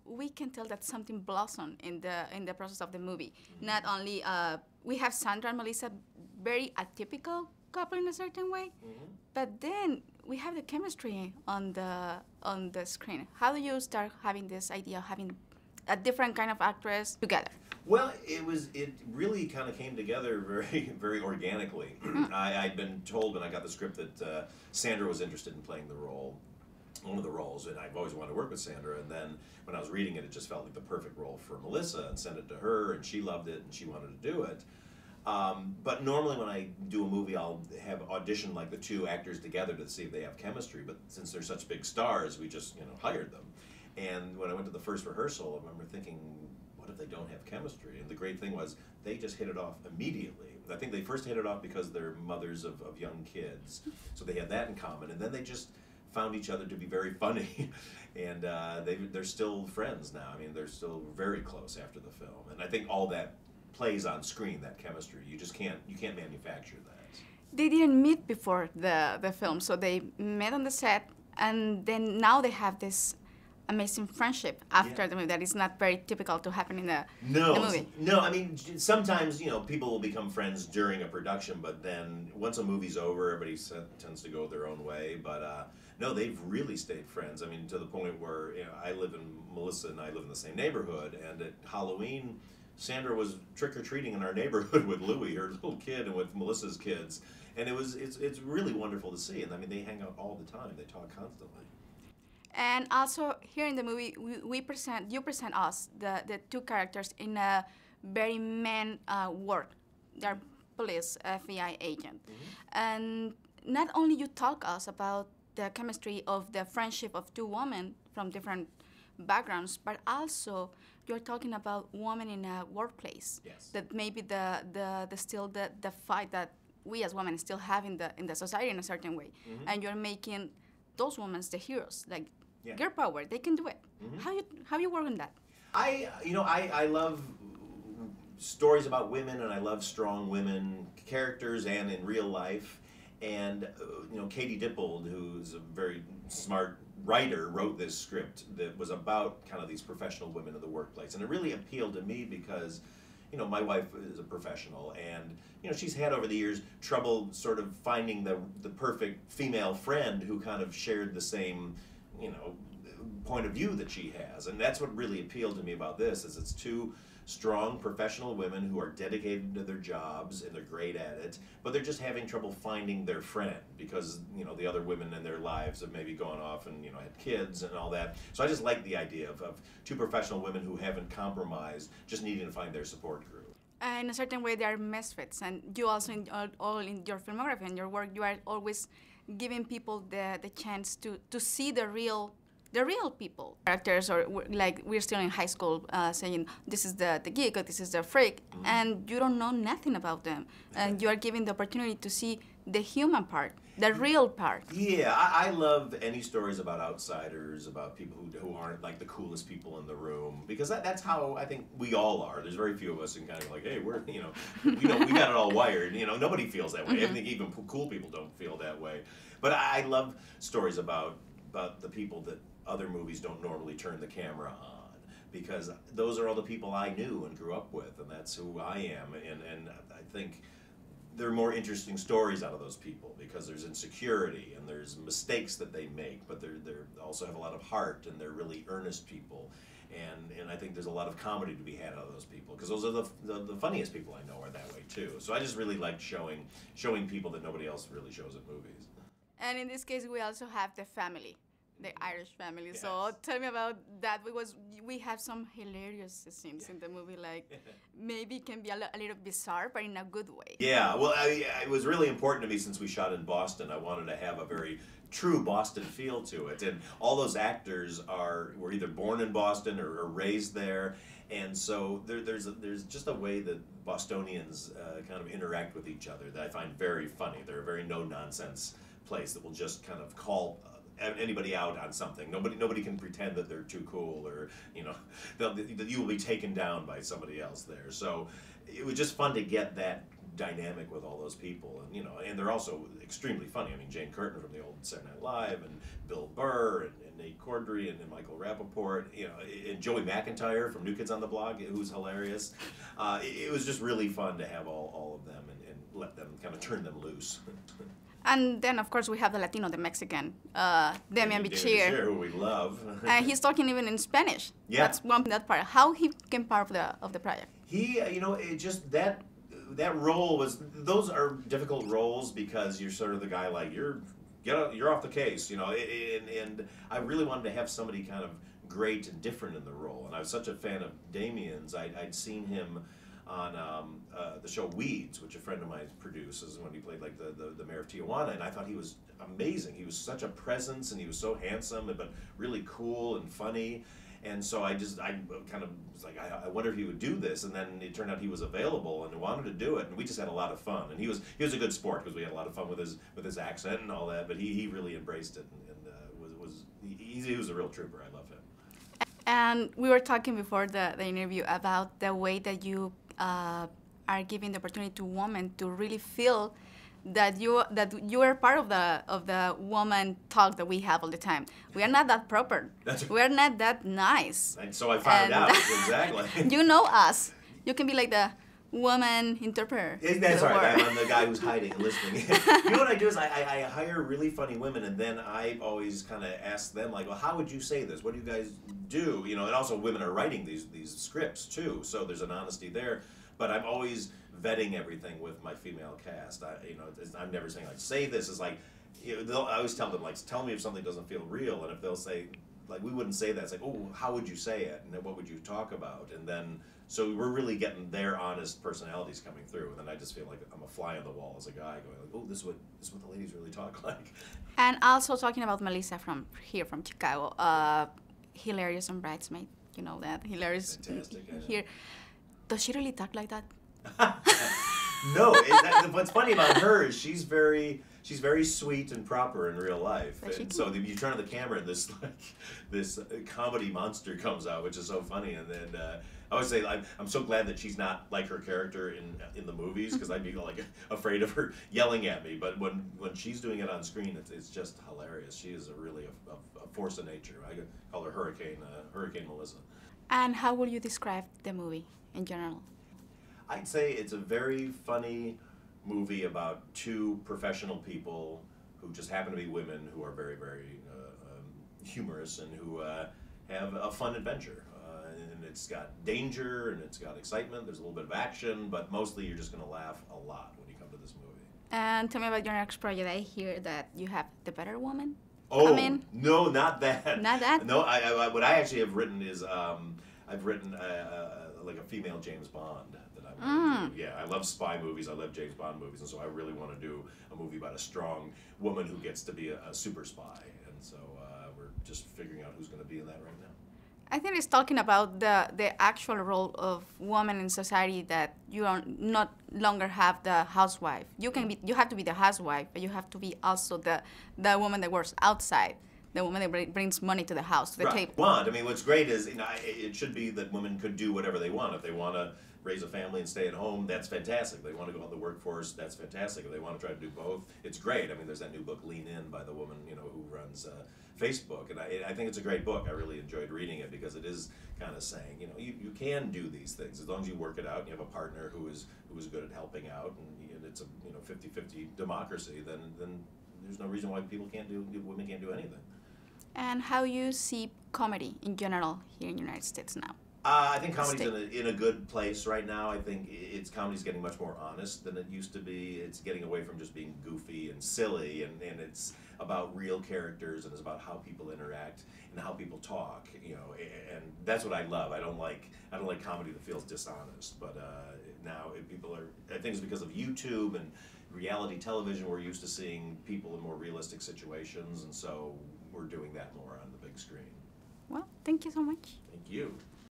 we can tell that something blossomed in the process of the movie. Not only we have Sandra and Melissa, very atypical couple in a certain way, but then we have the chemistry on the screen. How do you start having this idea of having a different kind of actress together? Well, it really kind of came together very, very organically. I'd been told when I got the script that Sandra was interested in playing one of the roles, and I've always wanted to work with Sandra, and then when I was reading it, it just felt like the perfect role for Melissa, and sent it to her, and she loved it, and she wanted to do it. But normally when I do a movie, I'll have audition like the two actors together to see if they have chemistry, but since they're such big stars, we just hired them. And when I went to the first rehearsal, I remember thinking, what if they don't have chemistry? And the great thing was they just hit it off immediately. I think they first hit it off because they're mothers of young kids, so they had that in common, and then they just found each other to be very funny, and they're still friends now. I mean, they're still very close after the film, and I think all that plays on screen, that chemistry. You can't manufacture that. They didn't meet before the film, so they met on the set, and then now they have this amazing friendship after the movie that is not very typical to happen in the movie. No, I mean, sometimes, people will become friends during a production, but then once a movie's over, everybody tends to go their own way. But no, they've really stayed friends. I mean, to the point where, Melissa and I live in the same neighborhood, and at Halloween, Sandra was trick-or-treating in our neighborhood with Louie, her little kid, and with Melissa's kids. And it's really wonderful to see. And I mean, they hang out all the time. They talk constantly. And also here in the movie, you present us, the two characters, in a very man world. They're police, FBI agent. And not only you talk us about the chemistry of the friendship of two women from different backgrounds, but also you're talking about women in a workplace. Yes. That maybe the fight that we as women still have in the society in a certain way. And you're making those women the heroes, like girl power, they can do it. How you work on that? I love stories about women, and I love strong women characters and in real life. And Katie Dippold, who's a very smart writer, wrote this script that was about kind of these professional women in the workplace, and it really appealed to me because my wife is a professional, and she's had over the years trouble sort of finding the perfect female friend who kind of shared the same point of view that she has. And that's what really appealed to me about this, is it's two strong professional women who are dedicated to their jobs and they're great at it, but they're just having trouble finding their friend because the other women in their lives have maybe gone off and had kids and all that. So I just like the idea of two professional women who haven't compromised, just needing to find their support group. In a certain way, they are misfits, and you also in your filmography and your work, you are always giving people the chance to see the real people. Characters, or like we're still in high school saying this is the geek or this is the freak, and you don't know nothing about them, and you are given the opportunity to see the human part, the real part. Yeah, I love any stories about outsiders, about people who aren't like the coolest people in the room, because that's how I think we all are. There's very few of us who kind of like, hey, we're we got it all wired. Nobody feels that way. I think even cool people don't feel that way. But I love stories about the people that other movies don't normally turn the camera on, because those are all the people I knew and grew up with, and that's who I am. And I think there are more interesting stories out of those people because there's insecurity and there's mistakes that they make, but they also have a lot of heart, and they're really earnest people. And I think there's a lot of comedy to be had out of those people, because those are the funniest people I know are that way too. So I just really like showing people that nobody else really shows at movies. And in this case, we also have the family, the Irish family. Yes. So tell me about that, because we have some hilarious scenes in the movie, like maybe it can be a little bizarre, but in a good way. Yeah, well, it was really important to me since we shot in Boston. I wanted to have a very true Boston feel to it, and all those actors were either born in Boston or raised there, and so there's just a way that Bostonians kind of interact with each other that I find very funny. They're a very no-nonsense place that will just kind of call anybody out on something. Nobody can pretend that they're too cool, or that you will be taken down by somebody else there. So it was just fun to get that dynamic with all those people, and and they're also extremely funny. I mean, Jane Curtin from the old Saturday Night Live, and Bill Burr, and Nate Cordry, and Michael Rappaport, and Joey McIntyre from New Kids on the Block, who's hilarious. It was just really fun to have all of them and let them kind of turn them loose. And then, of course, we have the Latino, the Mexican, Damian Bichir, who we love. He's talking even in Spanish. Yeah. That's that part. How he became part of the project? He, it just that role was. Those are difficult roles because you're sort of the guy like you're off the case, and I really wanted to have somebody kind of great and different in the role, and I was such a fan of Damian's. I'd seen him on the show Weeds, which a friend of mine produces, when he played like the mayor of Tijuana, and I thought he was amazing. He was such a presence, and he was so handsome, but really cool and funny. And so I kind of was like, I wonder if he would do this, and then it turned out he was available and wanted to do it, and we just had a lot of fun. And he was a good sport because we had a lot of fun with his accent and all that. But he really embraced it and he was a real trooper. I love him. And we were talking before the interview about the way that you are giving the opportunity to women to really feel that you are part of the woman talk that we have all the time. We are not that proper. We are not that nice. And so I found out exactly. You know us. You can be like the woman interpreter. That's right. I'm the guy who's hiding and listening. You know what I do is I hire really funny women, and then I always kind of ask them like, well, how would you say this? What do you guys do? And also women are writing these scripts too, so there's an honesty there. But I'm always vetting everything with my female cast. I'm never saying like say this. It's like I always tell them like tell me if something doesn't feel real, and if they'll say like we wouldn't say that, it's like oh how would you say it, and then what would you talk about, and then so we're really getting their honest personalities coming through, and then I just feel like I'm a fly on the wall as a guy going like oh this is what the ladies really talk like. And also talking about Melissa from Chicago, hilarious on Bridesmaid, you know that hilarious. Fantastic. Here. Does she really talk like that? No. What's funny about her is she's very sweet and proper in real life. And so you turn on the camera and this comedy monster comes out, which is so funny. And then I always say I'm so glad that she's not like her character in the movies, because I'd be like afraid of her yelling at me. But when she's doing it on screen, it's just hilarious. She is really a force of nature. I call her Hurricane Melissa. And how would you describe the movie in general? I'd say it's a very funny movie about two professional people who just happen to be women who are very, very humorous and who have a fun adventure. And it's got danger and it's got excitement. There's a little bit of action, but mostly you're just going to laugh a lot when you come to this movie. And tell me about your next project. I hear that you have The Better Woman. Oh, no, not that. Not that? No, what I actually have written is I've written like a female James Bond that I want to do. Yeah, I love spy movies. I love James Bond movies, and so I really want to do a movie about a strong woman who gets to be a super spy. And so we're just figuring out who's going to be in that right now. I think it's talking about the actual role of women in society, that you are not longer have the housewife. You have to be the housewife, but you have to be also the woman that works outside. The woman that brings money to the house, to the table. I mean, what's great is it should be that women could do whatever they want. If they want to raise a family and stay at home, that's fantastic. If they want to go out in the workforce, that's fantastic. If they want to try to do both, it's great. I mean, there's that new book, Lean In, by the woman who runs Facebook, and I think it's a great book. I really enjoyed reading it because it is kind of saying, you can do these things as long as you work it out and you have a partner who is good at helping out, and it's a 50-50 democracy. Then there's no reason why women can't do anything. And how you see comedy in general here in the United States now? I think comedy's in a good place right now. I think comedy's getting much more honest than it used to be. It's getting away from just being goofy and silly, and it's about real characters, and it's about how people interact and how people talk. And that's what I love. I don't like comedy that feels dishonest. But now I think it's because of YouTube and reality television. We're used to seeing people in more realistic situations, and so we're doing that more on the big screen. Well, thank you so much. Thank you.